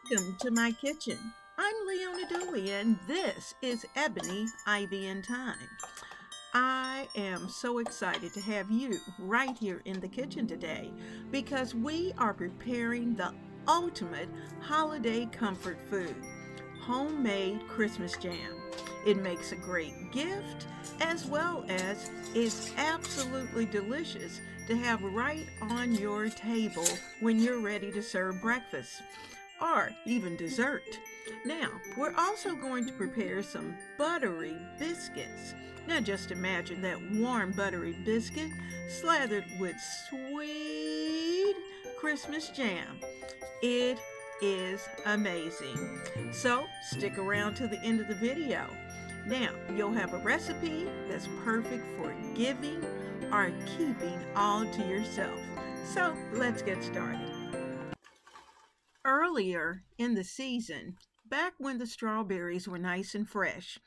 Welcome to my kitchen. I'm Leona Dooley, and this is Ebony Ivy and Time. I am so excited to have you right here in the kitchen today because we are preparing the ultimate holiday comfort food homemade Christmas jam. It makes a great gift as well as is absolutely delicious to have right on your table when you're ready to serve breakfast or even dessert. Now, we're also going to prepare some buttery biscuits. Now, just imagine that warm, buttery biscuit slathered with sweet Christmas jam. It is amazing. So, stick around to the end of the video. Now, you'll have a recipe that's perfect for giving or keeping all to yourself. So, let's get started. Earlier in the season, back when the strawberries were nice and fresh,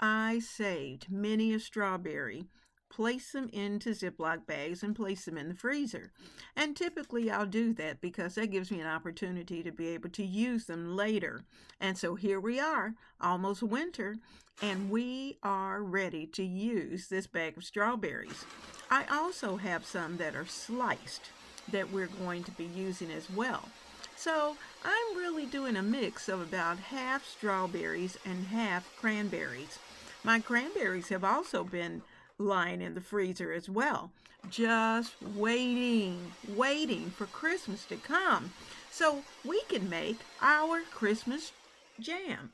I saved many a strawberry, placed them into Ziploc bags, and placed them in the freezer. And typically I'll do that because that gives me an opportunity to be able to use them later. And so here we are, almost winter, and we are ready to use this bag of strawberries. I also have some that are sliced that we're going to be using as well. So I'm really doing a mix of about half strawberries and half cranberries. My cranberries have also been lying in the freezer as well, just waiting for Christmas to come so we can make our Christmas jam.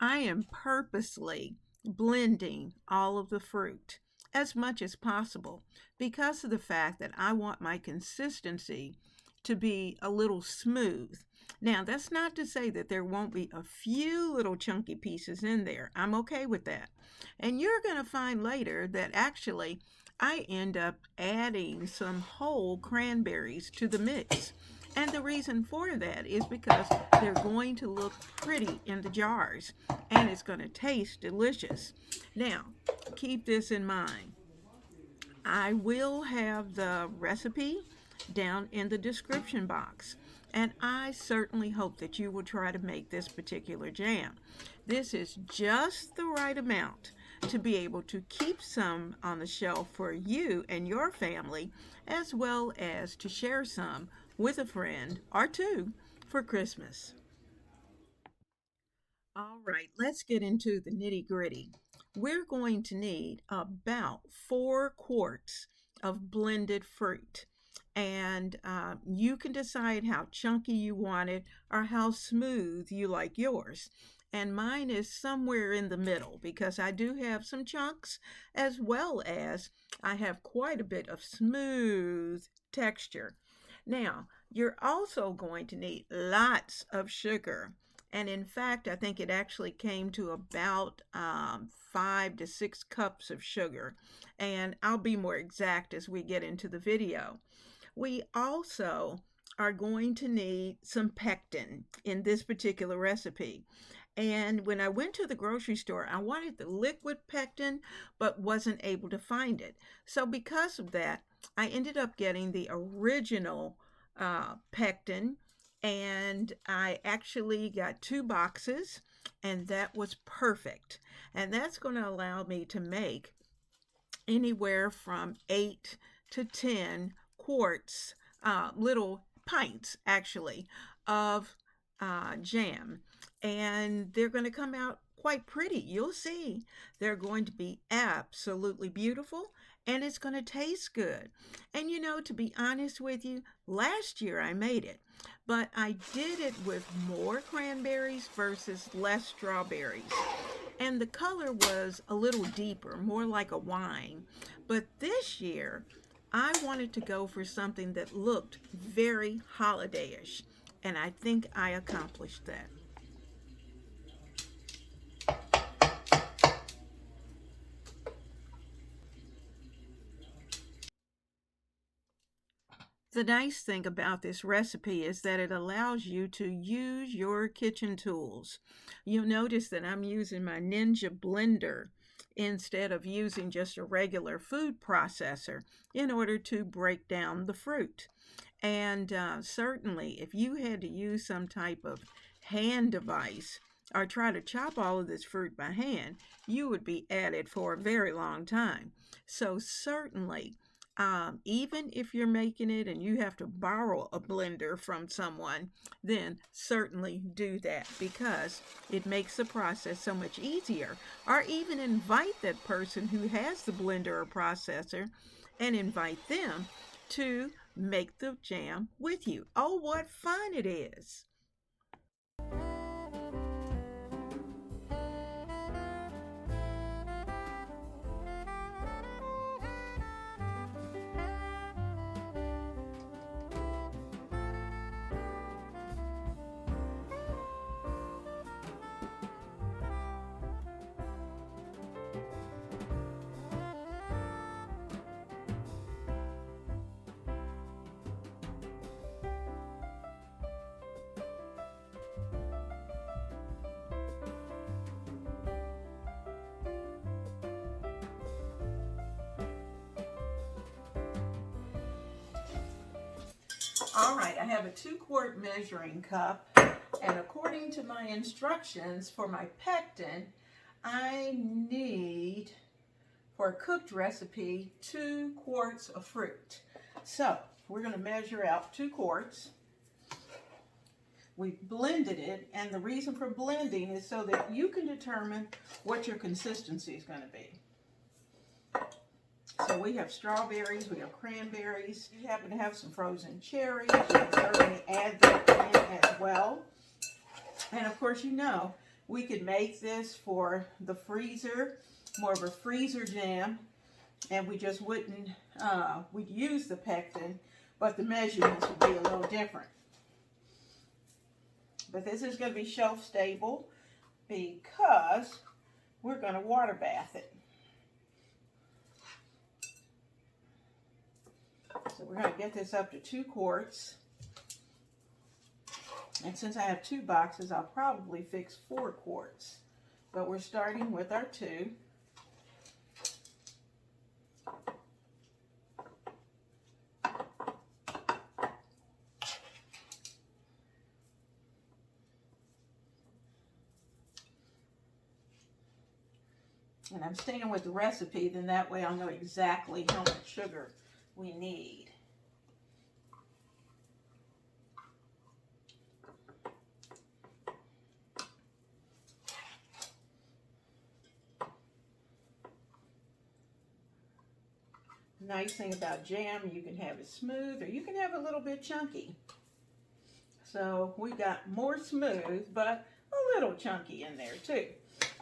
I am purposely blending all of the fruit as much as possible because of the fact that I want my consistency to be a little smooth. Now, that's not to say that there won't be a few little chunky pieces in there. I'm okay with that. And you're going to find later that actually I end up adding some whole cranberries to the mix. And the reason for that is because they're going to look pretty in the jars and it's going to taste delicious. Now, keep this in mind. I will have the recipe down in the description box. And I certainly hope that you will try to make this particular jam. This is just the right amount to be able to keep some on the shelf for you and your family, as well as to share some with a friend or two for Christmas. All right, let's get into the nitty gritty. We're going to need about 4 quarts of blended fruit. And you can decide how chunky you want it or how smooth you like yours. And mine is somewhere in the middle because I do have some chunks as well as I have quite a bit of smooth texture. Now, you're also going to need lots of sugar. And in fact, I think it actually came to about 5 to 6 cups of sugar. And I'll be more exact as we get into the video. We also are going to need some pectin in this particular recipe. And when I went to the grocery store, I wanted the liquid pectin, but wasn't able to find it. So because of that, I ended up getting the original pectin, and I actually got 2 boxes, and that was perfect. And that's going to allow me to make anywhere from 8 to 10 quarts, little pints actually, of jam. And they're going to come out quite pretty. You'll see. They're going to be absolutely beautiful and it's going to taste good. And to be honest with you, last year I made it, but I did it with more cranberries versus less strawberries. And the color was a little deeper, more like a wine. But this year, I wanted to go for something that looked very holidayish, and I think I accomplished that. The nice thing about this recipe is that it allows you to use your kitchen tools. You'll notice that I'm using my Ninja blender instead of using just a regular food processor in order to break down the fruit. And certainly, if you had to use some type of hand device or try to chop all of this fruit by hand, you would be at it for a very long time. So, certainly, even if you're making it and you have to borrow a blender from someone, then certainly do that because it makes the process so much easier. Or even invite that person who has the blender or processor and invite them to make the jam with you. Oh, what fun it is! All right, I have a 2-quart measuring cup, and according to my instructions for my pectin, I need, for a cooked recipe, 2 quarts of fruit. So we're going to measure out 2 quarts. We've blended it, and the reason for blending is so that you can determine what your consistency is going to be. So we have strawberries, we have cranberries. If you happen to have some frozen cherries, you can certainly add that in as well. And of course, you know, we could make this for the freezer, more of a freezer jam, and we just wouldn't, we'd use the pectin, but the measurements would be a little different. But this is going to be shelf stable because we're going to water bath it. So we're going to get this up to 2 quarts. And since I have 2 boxes, I'll probably fix 4 quarts. But we're starting with our 2. And I'm staying with the recipe, then that way I'll know exactly how much sugar we need. Nice thing about jam, you can have it smooth or you can have it a little bit chunky. So we got more smooth, but a little chunky in there too.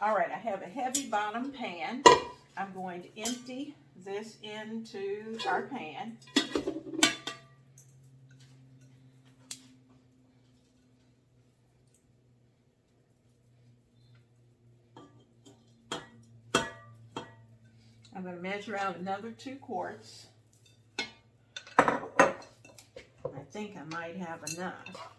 All right, I have a heavy bottom pan. I'm going to empty this into our pan. I'm going to measure out another 2 quarts. I think I might have enough.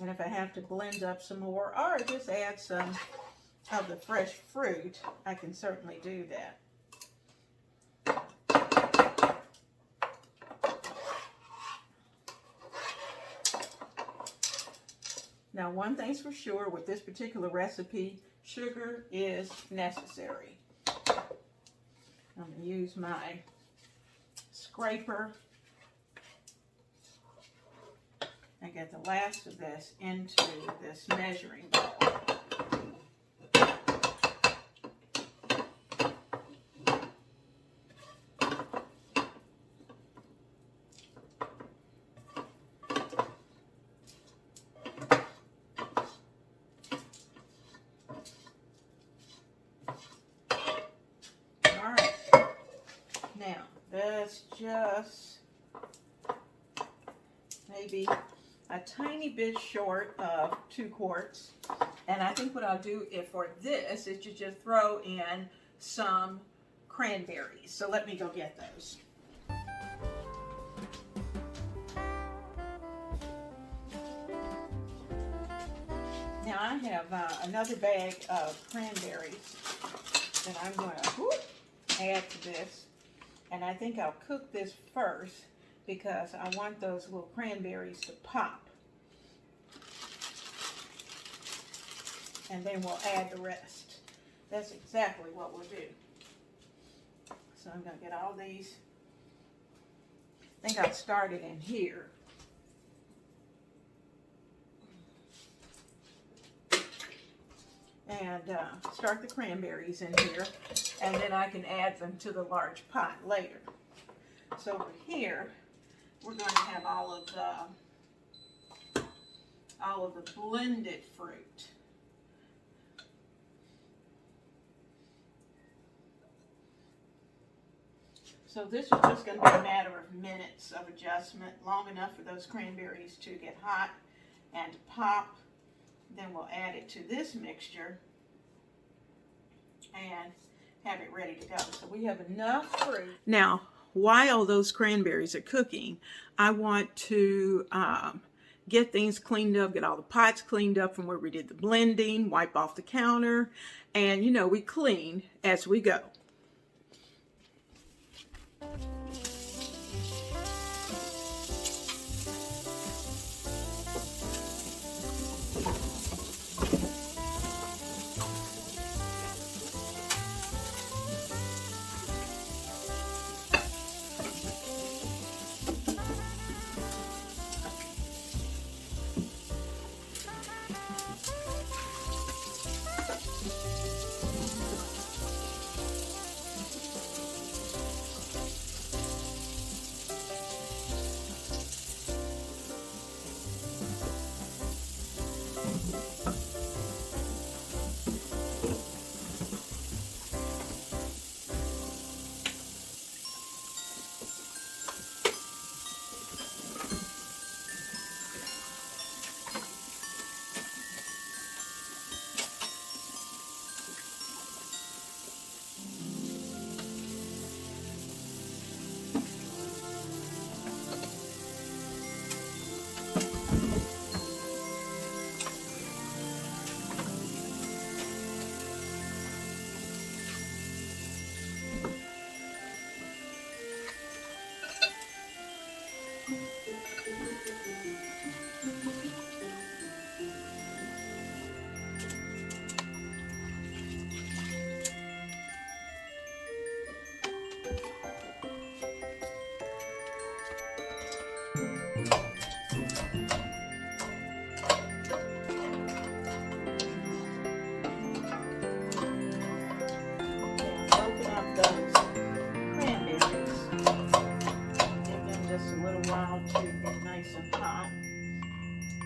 And if I have to blend up some more or just add some of the fresh fruit, I can certainly do that. Now, one thing's for sure, with this particular recipe, sugar is necessary. I'm going to use my scraper and get the last of this into this measuring bowl. Now, that's just maybe a tiny bit short of 2 quarts. And I think what I'll do for this is to just throw in some cranberries. So let me go get those. I have another bag of cranberries that I'm going to add to this. And I think I'll cook this first because I want those little cranberries to pop. And then we'll add the rest. That's exactly what we'll do. So I'm going to get all these. I think I'll start it in here. And start the cranberries in here, and then I can add them to the large pot later. So over here, we're going to have all of the blended fruit. So this is just going to be a matter of minutes of adjustment, long enough for those cranberries to get hot and to pop. Then we'll add it to this mixture and have it ready to go. So we have enough fruit. Now, while those cranberries are cooking, I want to get things cleaned up, get all the pots cleaned up from where we did the blending, wipe off the counter, and we clean as we go.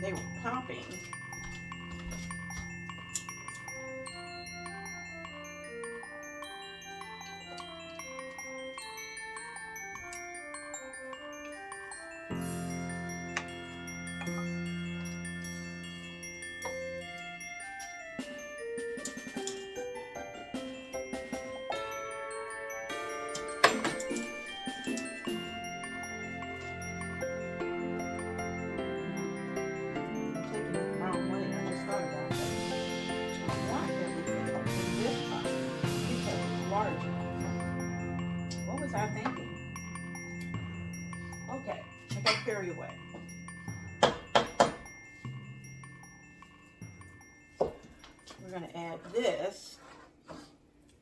They were popping. What was I thinking? Okay, I got carried away. We're going to add this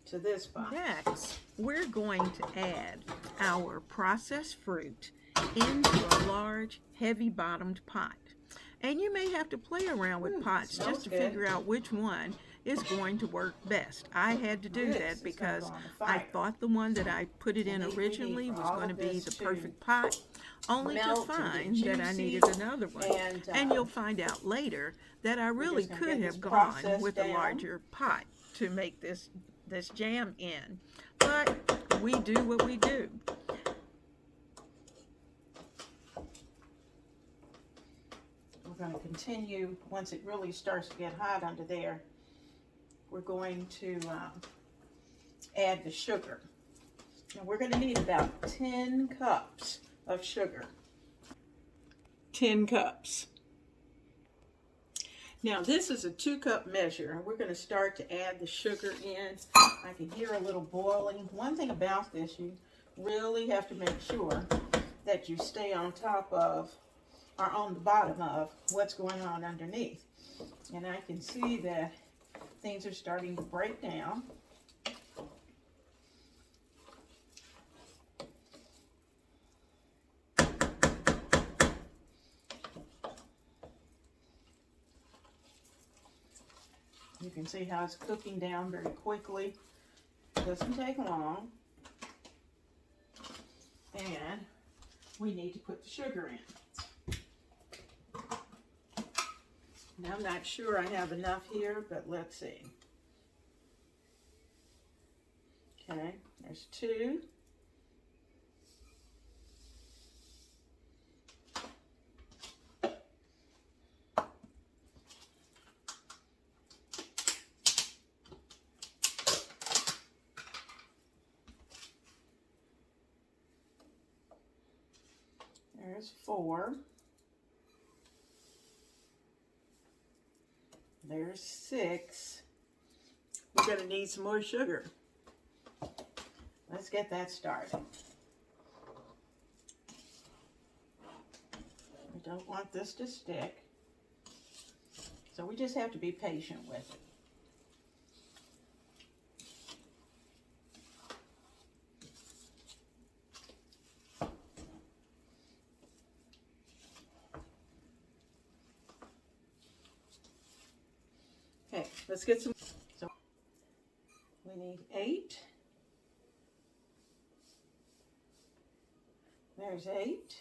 to this box. Next, we're going to add our processed fruit into a large, heavy-bottomed pot. And you may have to play around with pots just to figure out which one is going to work best. I had to do that because I thought the one that I put it in originally was going to be the perfect pot, only to find that I needed another one. And you'll find out later that I really could have gone with a larger pot to make this jam in. But we do what we do. We're going to continue. Once it really starts to get hot under there, we're going to add the sugar. Now we're going to need about 10 cups of sugar. 10 cups. Now this is a 2-cup measure, and we're going to start to add the sugar in. I can hear a little boiling. One thing about this, you really have to make sure that you stay on top of, or on the bottom of, what's going on underneath. And I can see that things are starting to break down. You can see how it's cooking down very quickly. Doesn't take long. And we need to put the sugar in. Now I'm not sure I have enough here, but let's see. Okay, there's 2. There's 4. There's 6. We're going to need some more sugar. Let's get that started. We don't want this to stick, so we just have to be patient with it. Okay, let's get some. So we need 8. There's 8.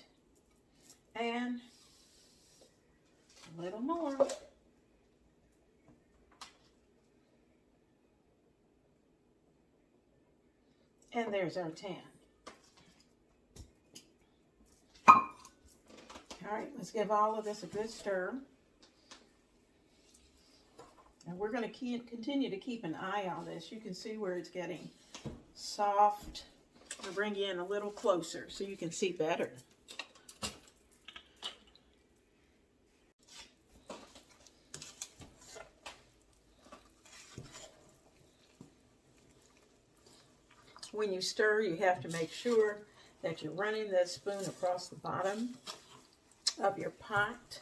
And a little more. And there's our 10. All right, let's give all of this a good stir. And we're going to continue to keep an eye on this. You can see where it's getting soft. I'll bring you in a little closer so you can see better. When you stir, you have to make sure that you're running that spoon across the bottom of your pot.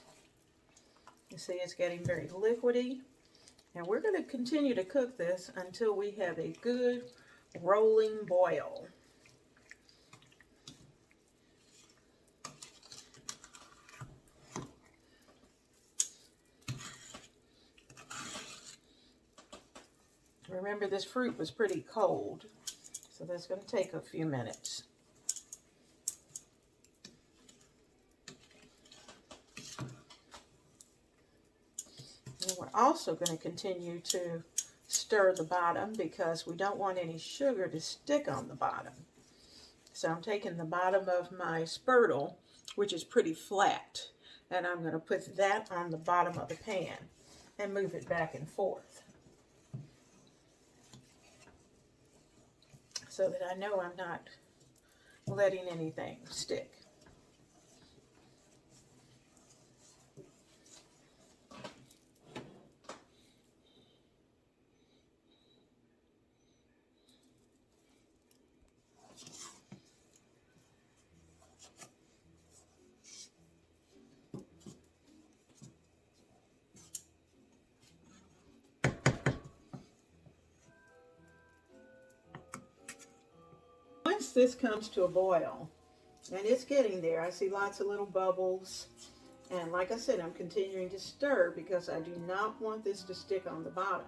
You see it's getting very liquidy. And we're going to continue to cook this until we have a good rolling boil. Remember, this fruit was pretty cold, so that's going to take a few minutes. And we're also going to continue to stir the bottom because we don't want any sugar to stick on the bottom. So I'm taking the bottom of my spurtle, which is pretty flat, and I'm going to put that on the bottom of the pan and move it back and forth so that I know I'm not letting anything stick. Once this comes to a boil, and it's getting there, I see lots of little bubbles, and like I said, I'm continuing to stir because I do not want this to stick on the bottom.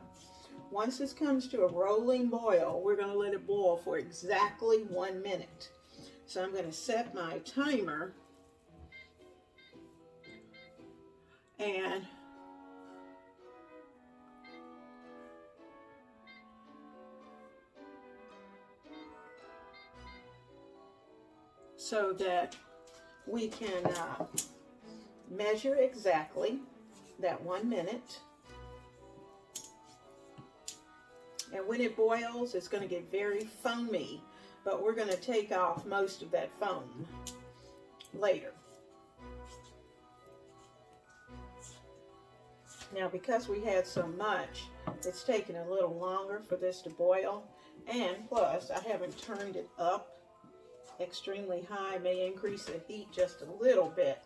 Once this comes to a rolling boil, we're going to let it boil for exactly 1 minute. So I'm going to set my timer, and so that we can measure exactly that 1 minute. And when it boils, it's going to get very foamy, but we're going to take off most of that foam later. Now, because we had so much, it's taking a little longer for this to boil. And plus, I haven't turned it up extremely high. May increase the heat just a little bit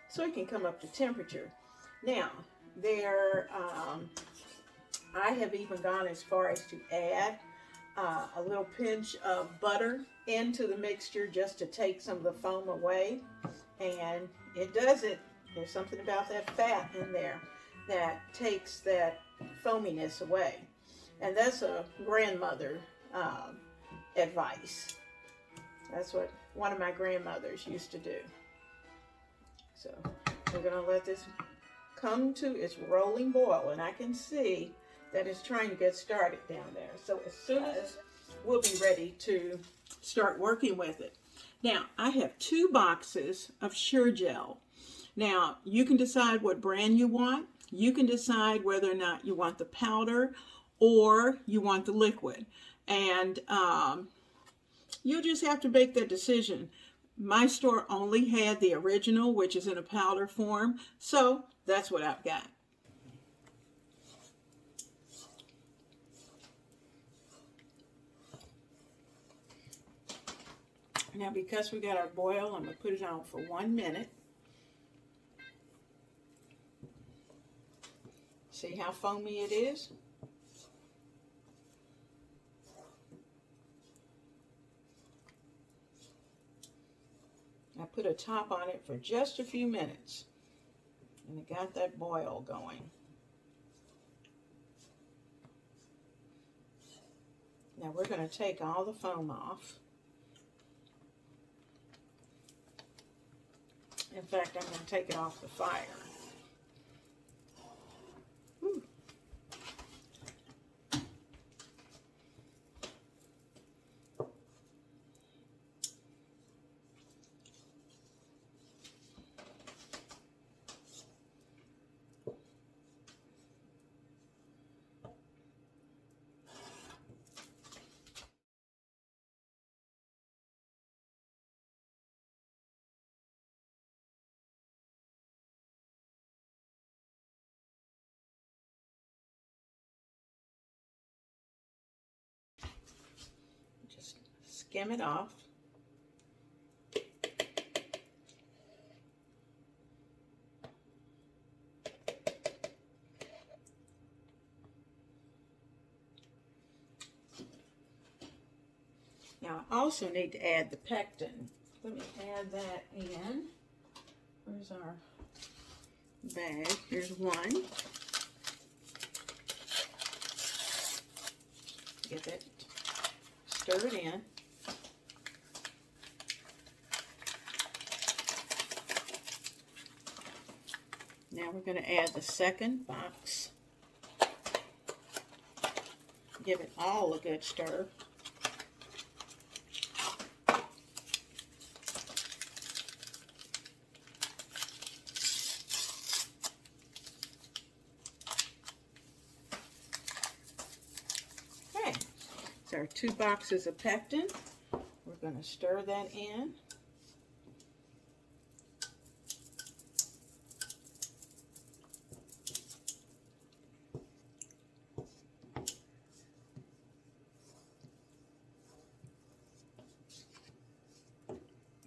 so it can come up to temperature. Now, I have even gone as far as to add a little pinch of butter into the mixture just to take some of the foam away. And it does it. There's something about that fat in there that takes that foaminess away. And that's a grandmother advice. That's what one of my grandmothers used to do. So we're going to let this come to its rolling boil, and I can see that it's trying to get started down there. So as soon as we'll be ready to start working with it. Now, I have 2 boxes of Sure Gel. Now, you can decide what brand you want. You can decide whether or not you want the powder or you want the liquid. And you'll just have to make that decision. My store only had the original, which is in a powder form, so that's what I've got. Now, because we got our boil, I'm going to put it on for 1 minute. See how foamy it is? I put a top on it for just a few minutes, and it got that boil going. Now we're going to take all the foam off. In fact, I'm going to take it off the fire. Whew. Just skim it off. Now I also need to add the pectin. Let me add that in. Where's our bag? Here's one. Get that stirred in. Now we're going to add the second box. Give it all a good stir. Our 2 boxes of pectin. We're going to stir that in.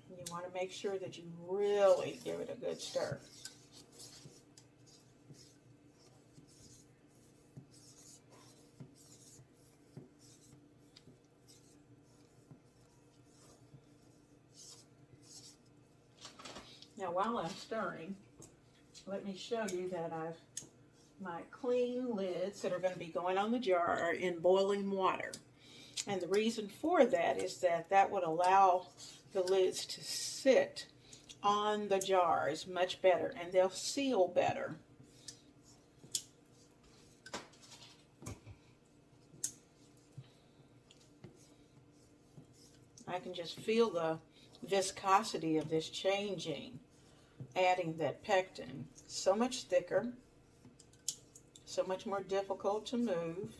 You want to make sure that you really give it a good stir. Now, while I'm stirring, let me show you that my clean lids that are going to be going on the jar are in boiling water. And the reason for that is that would allow the lids to sit on the jars much better, and they'll seal better. I can just feel the viscosity of this changing. Adding that pectin, so much thicker, so much more difficult to move.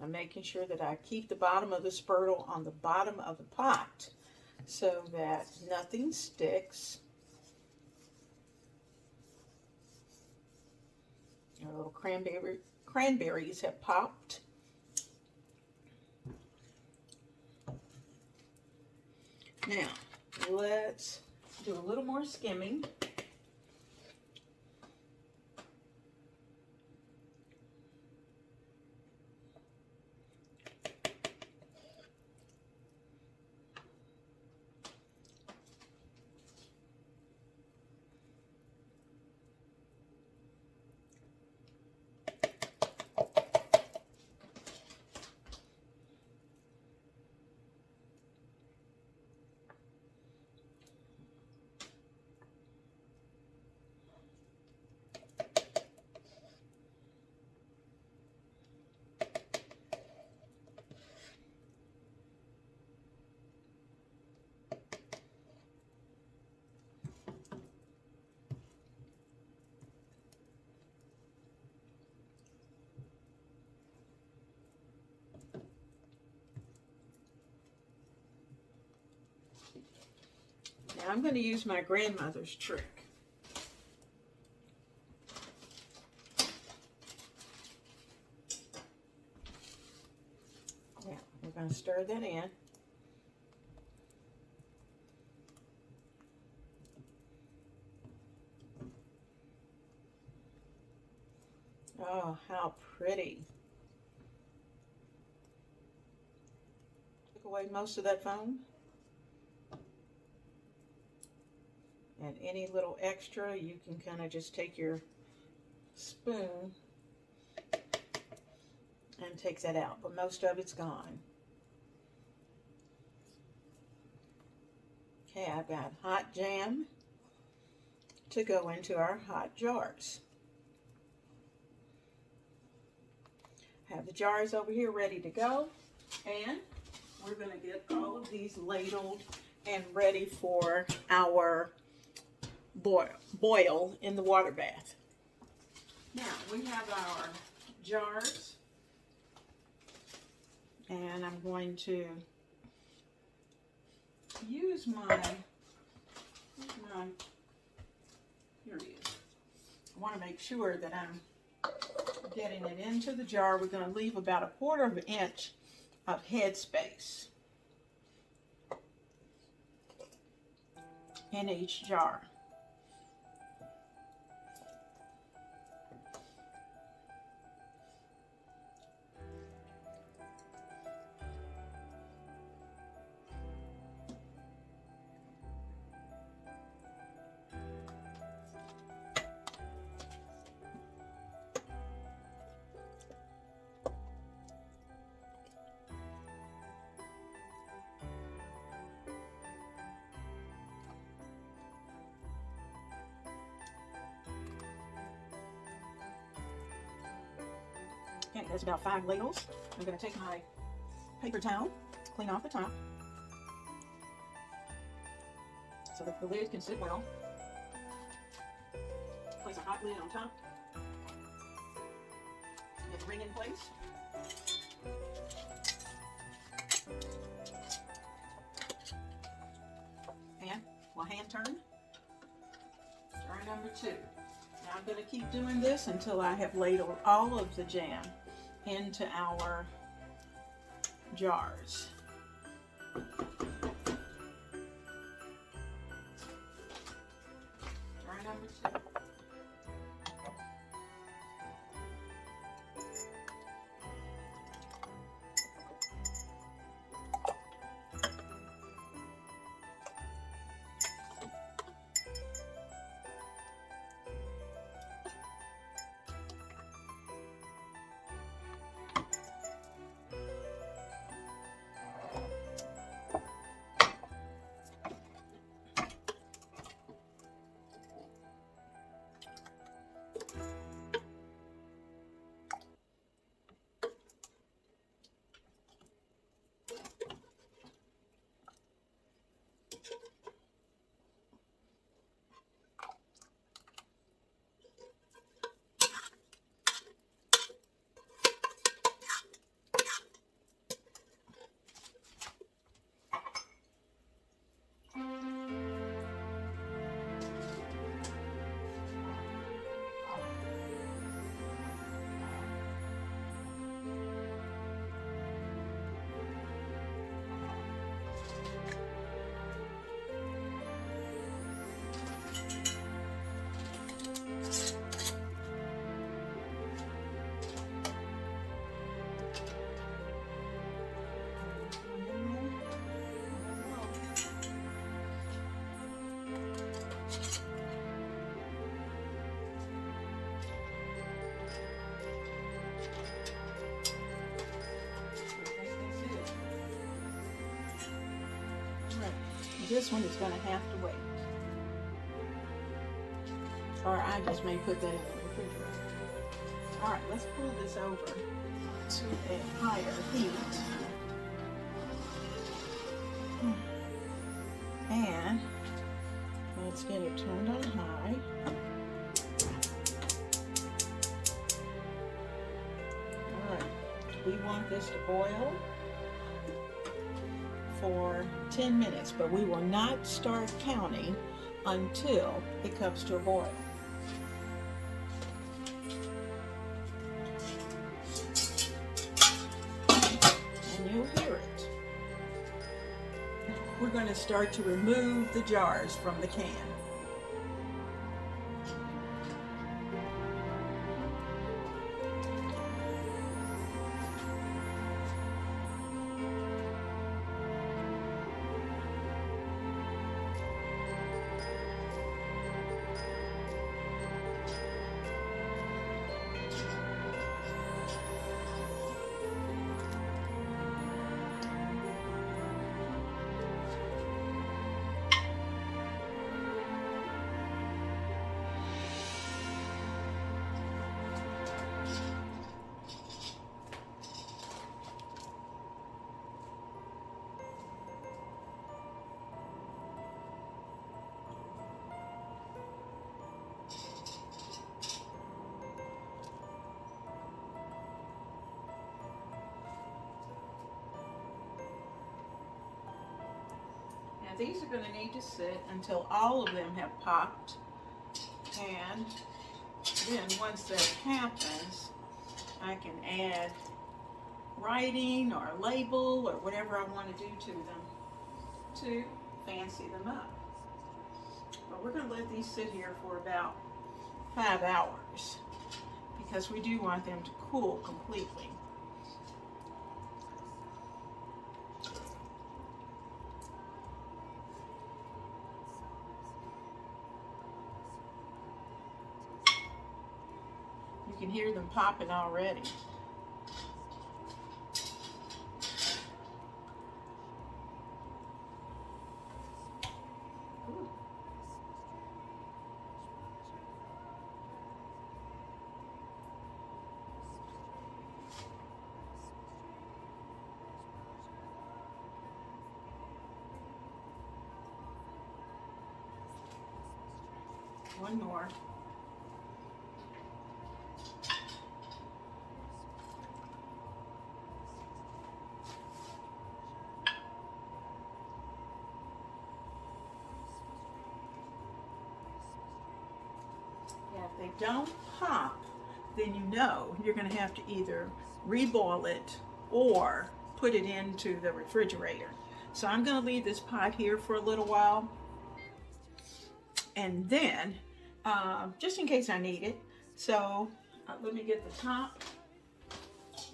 I'm making sure that I keep the bottom of the spurtle on the bottom of the pot so that nothing sticks. Our little cranberries have popped. Now, let's do a little more skimming. Now I'm going to use my grandmother's trick. Now we're going to stir that in. Oh, how pretty. Took away most of that foam. And any little extra, you can kind of just take your spoon and take that out, but most of it's gone. Okay, I've got hot jam to go into our hot jars. Have the jars over here ready to go, and we're going to get all of these ladled and ready for our boil in the water bath. Now we have our jars, and I'm going to use my here it is. I want to make sure that I'm getting it into the jar. We're going to leave about 1/4 of an inch of headspace in each jar. Okay, that's about 5 ladles. I'm going to take my paper towel, clean off the top, so that the lid can sit well. Place a hot lid on top. Get the ring in place. And we'll hand turn. Jar number 2. Now I'm going to keep doing this until I have ladled all of the jam into our jars. Jar number 2. This one is going to have to wait. Or I just may put that in the refrigerator. All right, let's pull this over to a higher heat. And let's get it turned on high. All right, we want this to boil for 10 minutes, but we will not start counting until it comes to a boil. And you'll hear it. We're going to start to remove the jars from the can. These are going to need to sit until all of them have popped, and then once that happens, I can add writing or a label or whatever I want to do to them to fancy them up. But we're going to let these sit here for about 5 hours because we do want them to cool completely. You can hear them popping already. Ooh. One more. If they don't pop, then you know you're going to have to either reboil it or put it into the refrigerator. So I'm going to leave this pot here for a little while, and then just in case I need it. So let me get the top,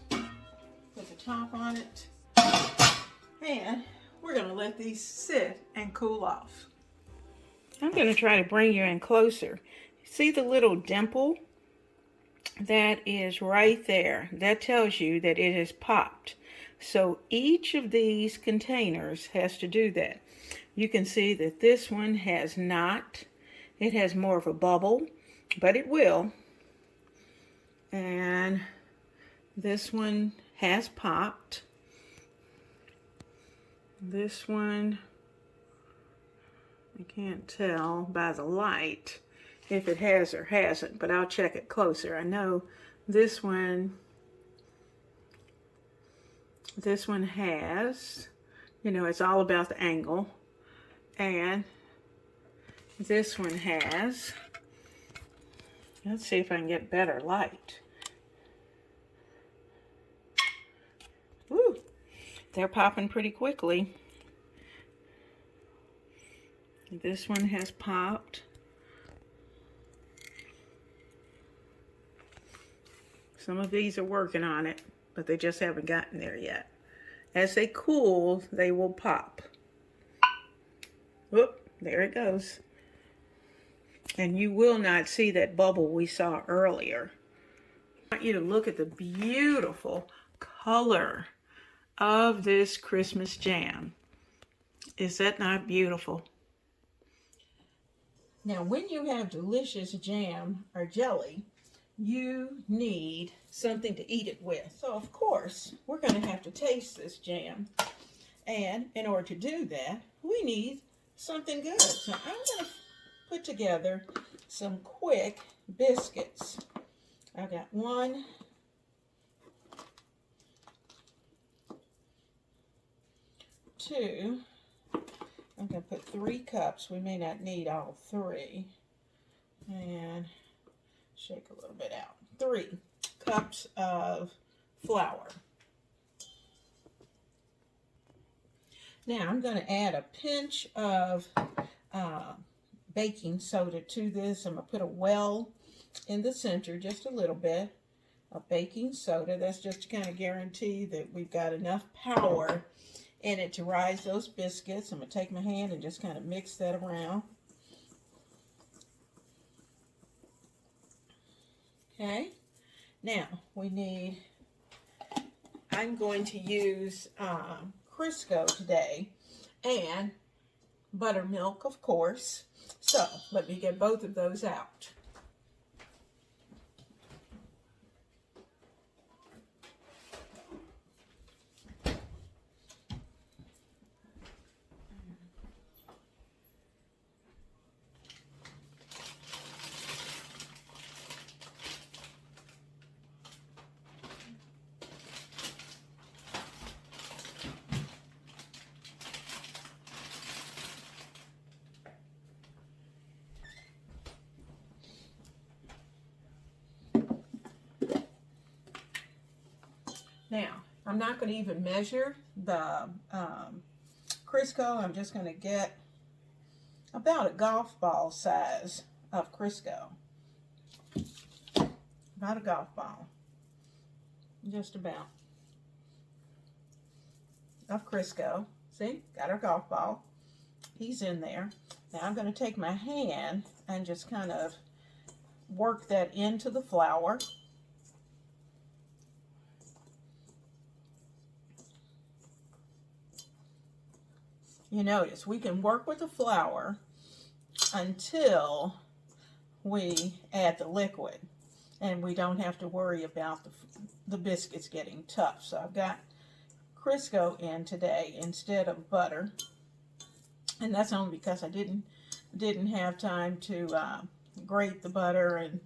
put the top on it, and we're going to let these sit and cool off. I'm going to try to bring you in closer. See the little dimple? That is right there. That tells you that it has popped. So each of these containers has to do that. You can see that this one has not. It has more of a bubble, but it will. And this one has popped. This one, I can't tell by the light if it has or hasn't, but I'll check it closer. I know this one has, you know, it's all about the angle. And this one has, let's see if I can get better light. Woo, they're popping pretty quickly. This one has popped. Some of these are working on it, but they just haven't gotten there yet. As they cool, they will pop. Whoop, there it goes. And you will not see that bubble we saw earlier. I want you to look at the beautiful color of this Christmas jam. Is that not beautiful? Now, when you have delicious jam or jelly, you need something to eat it with. So, of course, we're going to have to taste this jam. And in order to do that, we need something good. So, I'm going to put together some quick biscuits. I've got 1, 2. I'm going to put 3 cups. We may not need all 3. And shake a little bit out. 3 cups of flour. Now I'm going to add a pinch of baking soda to this. I'm going to put a well in the center, just a little bit of baking soda. That's just to kind of guarantee that we've got enough power in it to rise those biscuits. I'm going to take my hand and just kind of mix that around. Okay, now we need, I'm going to use Crisco today and buttermilk, of course. So let me get both of those out. Now, I'm not going to even measure the Crisco. I'm just going to get about a golf ball size of Crisco. About a golf ball. Just about. Of Crisco. See? Got our golf ball. He's in there. Now I'm going to take my hand and just kind of work that into the flour. You notice we can work with the flour until we add the liquid, and we don't have to worry about the biscuits getting tough. So I've got Crisco in today instead of butter, and that's only because I didn't have time to grate the butter and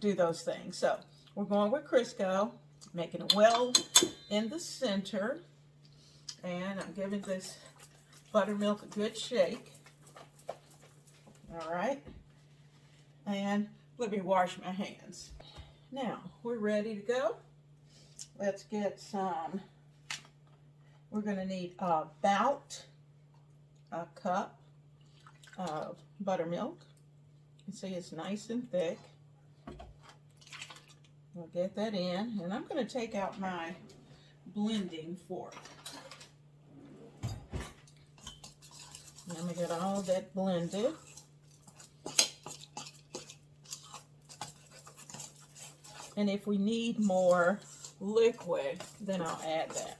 do those things. So we're going with Crisco, making a well in the center, and I'm giving this buttermilk a good shake. All right, and let me wash my hands. Now we're ready to go. Let's get some. We're going to need about a cup of buttermilk. You can see it's nice and thick. We'll get that in, and I'm going to take out my blending fork. Let me get all that blended. And if we need more liquid, then I'll add that.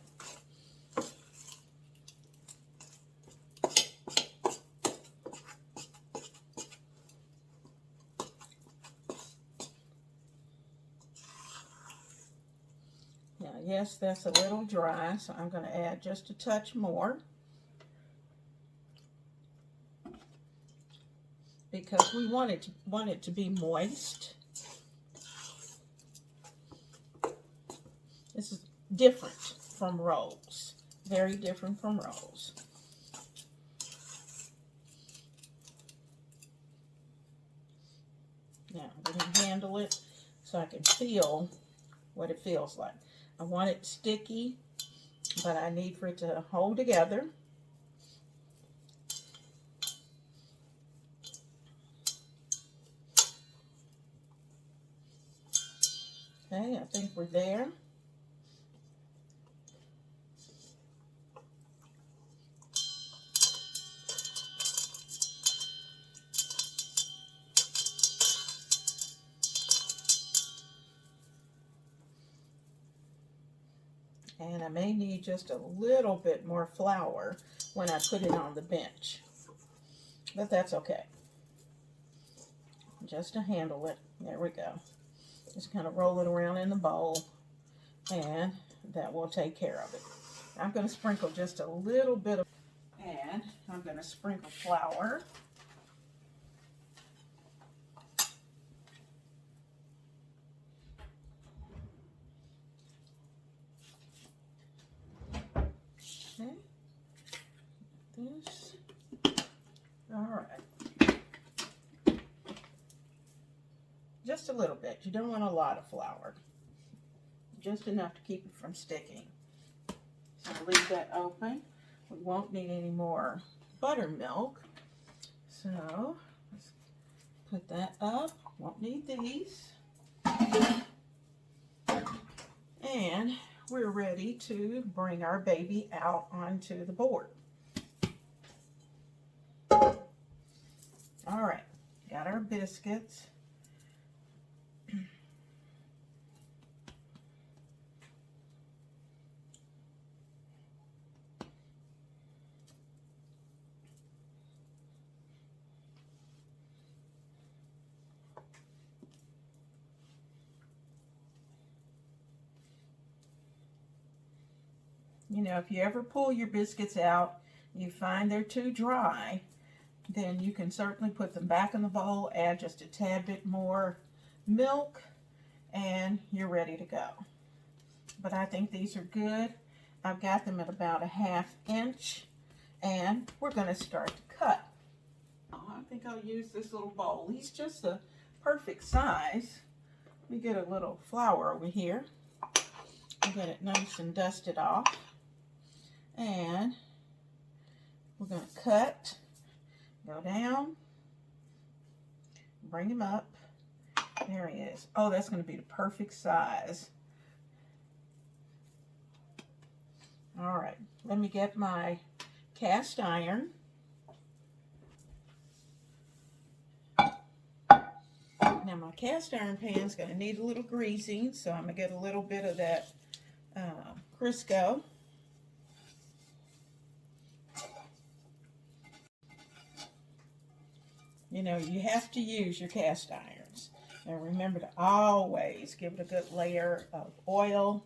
Now, yes, that's a little dry, so I'm going to add just a touch more. Because we want it to be moist. This is different from rolls. Very different from rolls. Now, I'm going to handle it so I can feel what it feels like. I want it sticky, but I need for it to hold together. Okay, I think we're there. And I may need just a little bit more flour when I put it on the bench. But that's okay. Just to handle it. There we go. Just kind of roll it around in the bowl, and that will take care of it. I'm going to sprinkle just a little bit of, and I'm going to sprinkle flour. Okay. This. All right. Just a little bit. You don't want a lot of flour. Just enough to keep it from sticking. So leave that open. We won't need any more buttermilk. So let's put that up. Won't need these. And we're ready to bring our baby out onto the board. All right, got our biscuits. You know, if you ever pull your biscuits out, you find they're too dry, then you can certainly put them back in the bowl, add just a tad bit more milk, and you're ready to go. But I think these are good. I've got them at about 1/2 inch, and we're going to start to cut. I think I'll use this little bowl. He's just the perfect size. Let me get a little flour over here and get it nice and dusted off. And we're going to cut, go down, bring him up. There he is. Oh, that's going to be the perfect size. All right, let me get my cast iron. Now my cast iron pan is going to need a little greasing, so I'm going to get a little bit of that Crisco. You know, you have to use your cast irons. And remember to always give it a good layer of oil.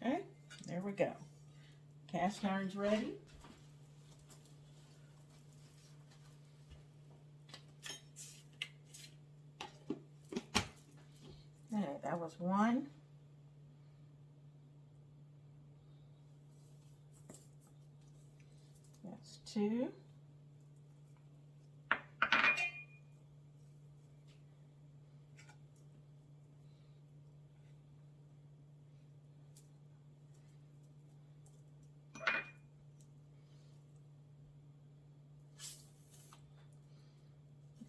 Okay, there we go. Cast iron's ready. Okay, that was one. That's two.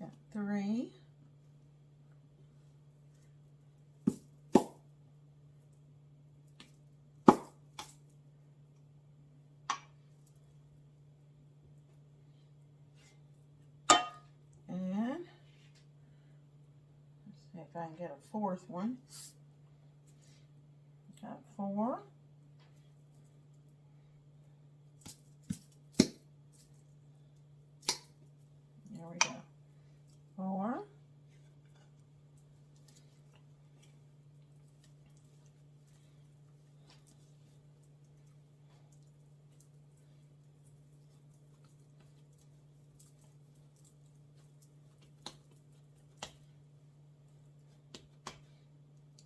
Got three. And let's see if I can get a fourth one. Got four. There we go. Four.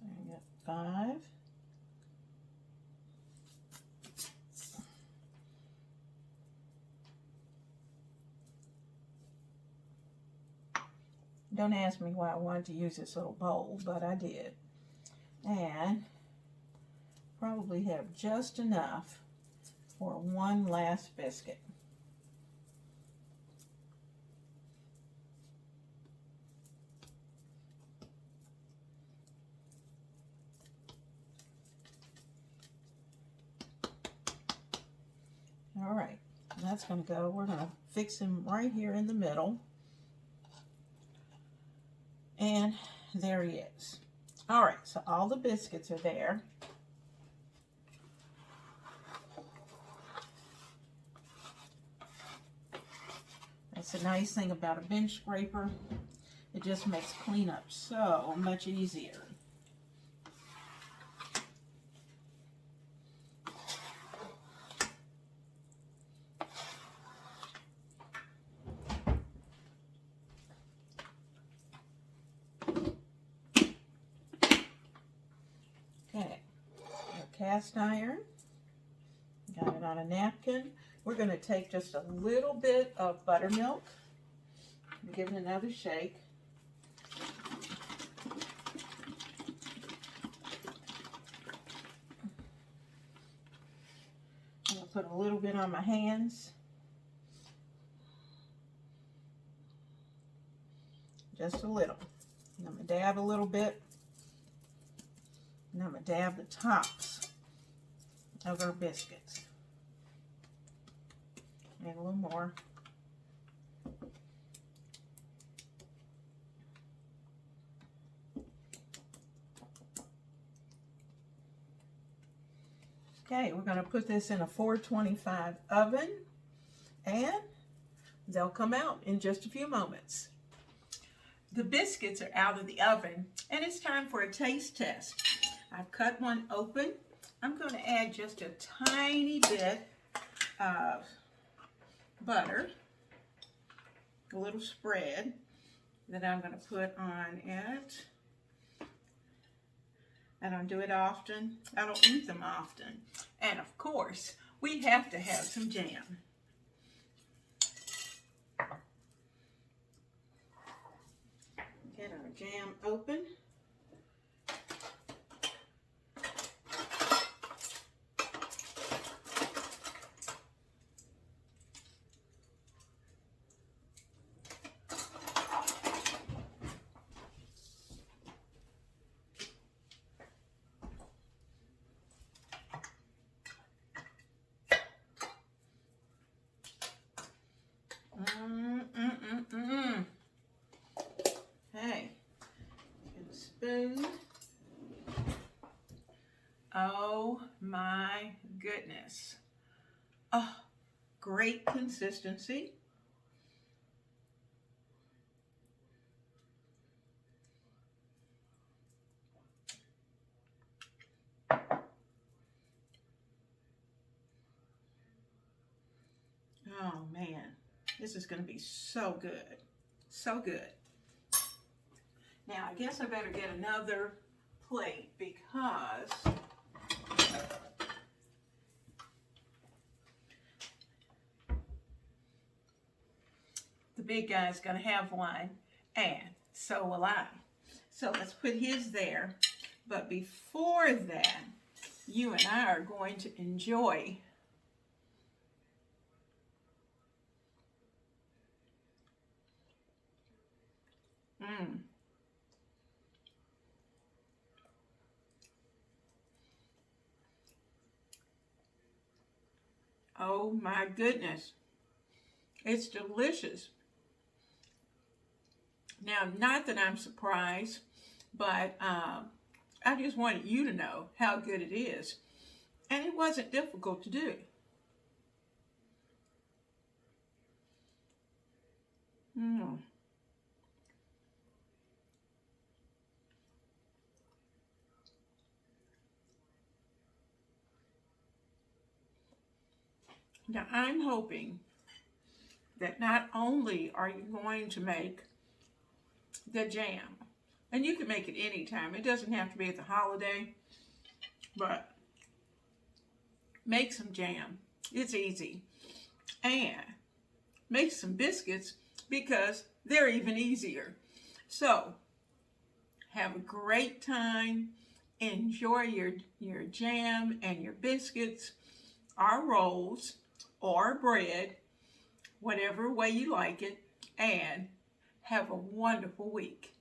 I got five. Don't ask me why I wanted to use this little bowl, but I did. And probably have just enough for one last biscuit. All right, that's going to go. We're going to fix him right here in the middle. And there he is. All right, so all the biscuits are there. That's a nice thing about a bench scraper. It just makes cleanup so much easier. Okay, our cast iron. Got it on a napkin. We're going to take just a little bit of buttermilk and give it another shake. I'm going to put a little bit on my hands. Just a little. And I'm going to dab a little bit. And I'm going to dab the tops of our biscuits. And a little more. Okay, we're going to put this in a 425 oven, and they'll come out in just a few moments. The biscuits are out of the oven, and it's time for a taste test. I've cut one open. I'm going to add just a tiny bit of butter, a little spread that I'm going to put on it. I don't do it often. I don't eat them often. And of course, we have to have some jam. Get our jam open. Hey, get a spoon. Oh my goodness. Oh, great consistency. Oh man, this is going to be so good. So good. Now, I guess I better get another plate because the big guy's going to have one, and so will I. So let's put his there. But before that, you and I are going to enjoy Oh my goodness. It's delicious. Now, not that I'm surprised, but I just wanted you to know how good it is. And it wasn't difficult to do. Now, I'm hoping that not only are you going to make the jam, and you can make it anytime, it doesn't have to be at the holiday, but make some jam. It's easy. And make some biscuits because they're even easier. So, have a great time. Enjoy your jam and your biscuits, or rolls, or bread, whatever way you like it, and have a wonderful week.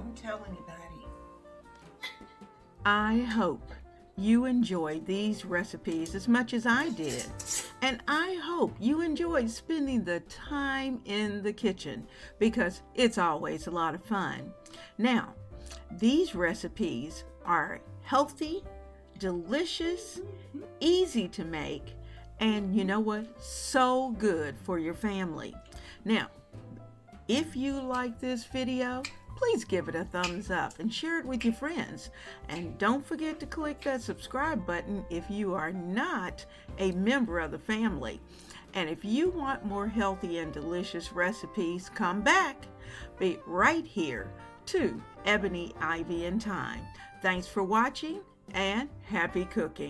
Don't tell anybody. I hope you enjoyed these recipes as much as I did. And I hope you enjoyed spending the time in the kitchen because it's always a lot of fun. Now, these recipes are healthy, delicious, easy to make, and you know what? So good for your family. Now, if you like this video, please give it a thumbs up and share it with your friends. And don't forget to click that subscribe button if you are not a member of the family. And if you want more healthy and delicious recipes, come back. Be right here to Ebony, Ivy, and Thyme. Thanks for watching and happy cooking.